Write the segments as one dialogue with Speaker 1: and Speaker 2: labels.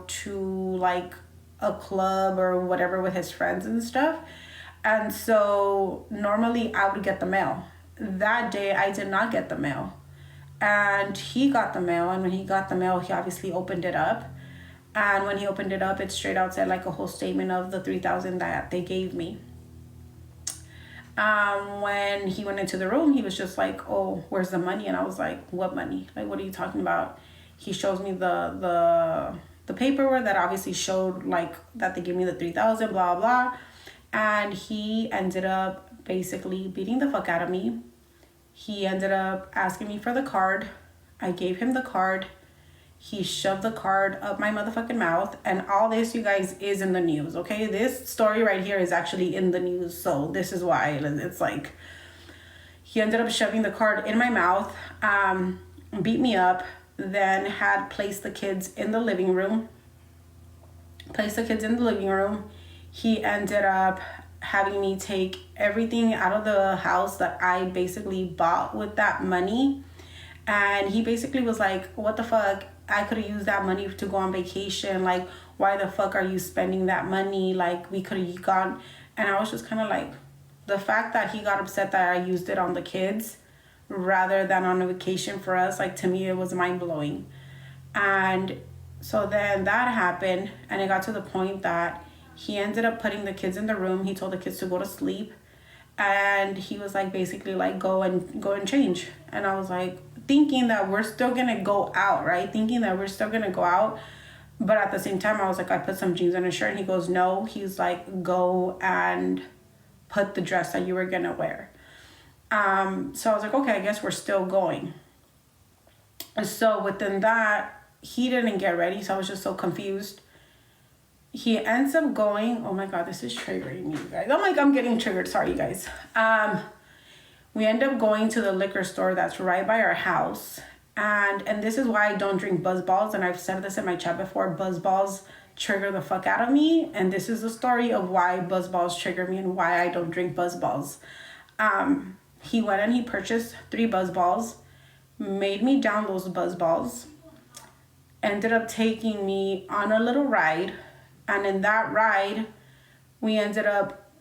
Speaker 1: to like a club or whatever with his friends and stuff. And so normally I would get the mail. That day I did not get the mail. And he got the mail, and when he got the mail, he obviously opened it up. And when he opened it up, it straight out said like a whole statement of the 3,000 that they gave me. When he went into the room, he was just like, "Oh, where's the money?" And I was like, "What money? Like, what are you talking about?" He shows me the paperwork that obviously showed like that they gave me the 3,000, blah blah, and he ended up basically beating the fuck out of me. He ended up asking me for the card. I gave him the card. He shoved the card up my motherfucking mouth. And all this, you guys, is in the news, okay? This story right here is actually in the news. So this is why it's like, he ended up shoving the card in my mouth, beat me up, then had placed the kids in the living room. He ended up having me take everything out of the house that I basically bought with that money. And he basically was like, "What the fuck? I could have used that money to go on vacation. Like, why the fuck are you spending that money? Like, we could have gone." And I was just kind of like, the fact that he got upset that I used it on the kids rather than on a vacation for us, like, to me, it was mind-blowing. And so then that happened, and it got to the point that he ended up putting the kids in the room. He told the kids to go to sleep, and he was like, basically like, go and change. And I was like, thinking that we're still gonna go out, right? But at the same time, I was like, I put some jeans and a shirt. And he goes, no. He's like, go and put the dress that you were gonna wear. So I was like, okay, I guess we're still going. So within that, he didn't get ready. So I was just so confused. He ends up going, oh my God, this is triggering me, you guys. I'm getting triggered. Sorry, you guys. We end up going to the liquor store that's right by our house. And this is why I don't drink BuzzBalls. And I've said this in my chat before. BuzzBalls trigger the fuck out of me. And this is the story of why BuzzBalls trigger me and why I don't drink BuzzBalls. He went and he purchased 3 BuzzBalls, made me down those BuzzBalls, ended up taking me on a little ride. And in that ride, we ended up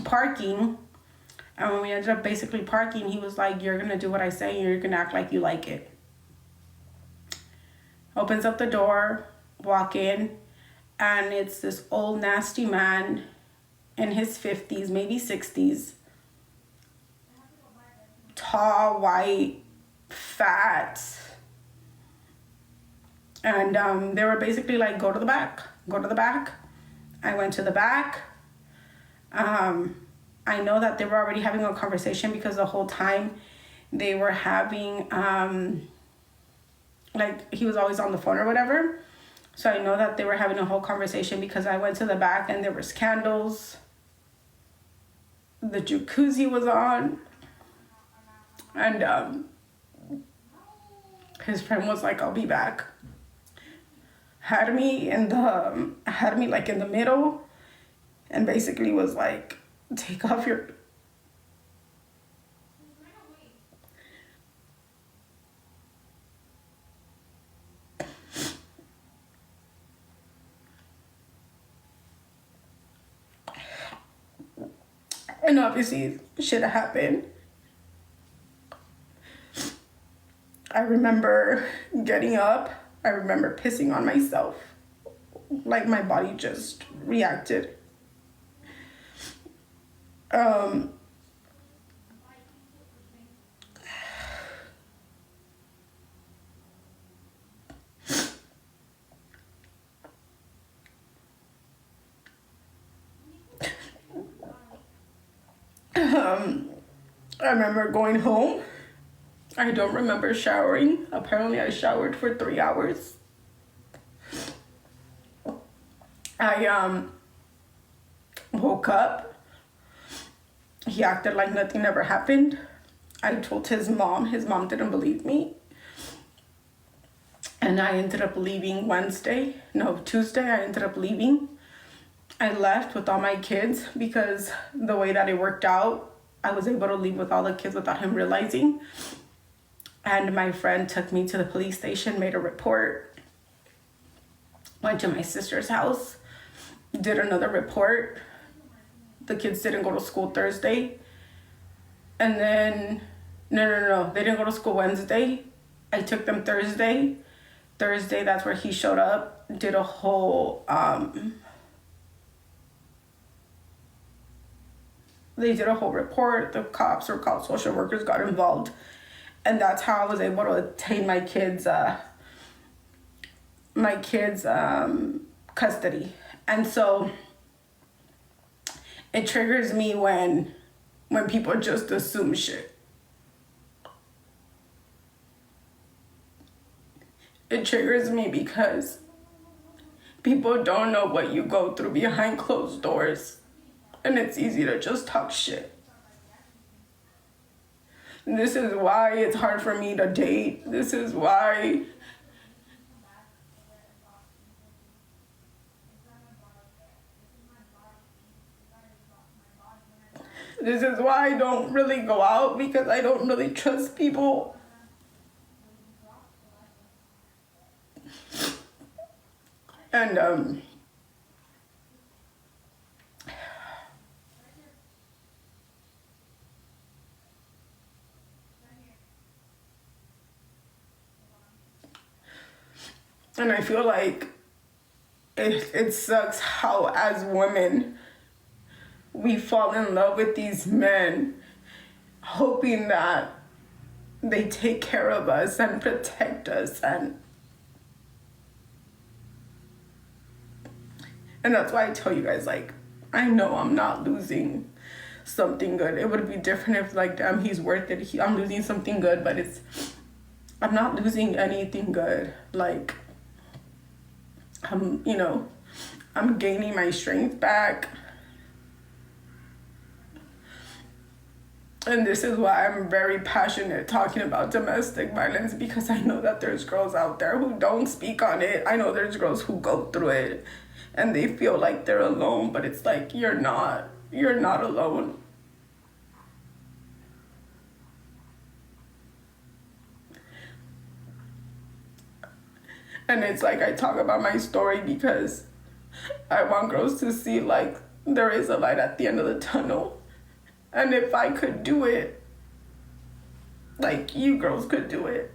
Speaker 1: parking. And when we ended up basically parking, he was like, "You're gonna do what I say and you're gonna act like you like it." Opens up the door, walk in, and it's this old nasty man in his 50s, maybe 60s. Tall, white, fat. And they were basically like, go to the back. I went to the back. I know that they were already having a conversation because the whole time they were having, like, he was always on the phone or whatever. So I know that they were having a whole conversation because I went to the back and there was candles. The jacuzzi was on. And his friend was like, "I'll be back." Had me like in the middle and basically was like, "Take off your..." And obviously shit happened. I remember getting up. I remember pissing on myself. Like, my body just reacted. I remember going home. I don't remember showering. Apparently I showered for 3 hours. I woke up. He acted like nothing ever happened. I told his mom. His mom didn't believe me. And I ended up leaving Tuesday. I ended up leaving. I left with all my kids because the way that it worked out, I was able to leave with all the kids without him realizing. And my friend took me to the police station, made a report, went to my sister's house, did another report. The kids didn't go to school Thursday. And then, no, they didn't go to school Wednesday. I took them Thursday. Thursday, that's where he showed up, did a whole, they did a whole report. The cops or called social workers got involved. And that's how I was able to obtain my kids' custody. And so it triggers me when people just assume shit. It triggers me because people don't know what you go through behind closed doors. And it's easy to just talk shit. And this is why it's hard for me to date. This is why I don't really go out, because I don't really trust people. And I feel like it sucks how, as women, we fall in love with these men, hoping that they take care of us and protect us, and that's why I tell you guys, like, I know I'm not losing something good. It would be different if, like, damn, he's worth it. I'm losing something good, but I'm not losing anything good. Like, I'm gaining my strength back. And this is why I'm very passionate talking about domestic violence, because I know that there's girls out there who don't speak on it. I know there's girls who go through it and they feel like they're alone, but it's like, you're not alone. And it's like, I talk about my story because I want girls to see, like, there is a light at the end of the tunnel. And if I could do it, like, you girls could do it.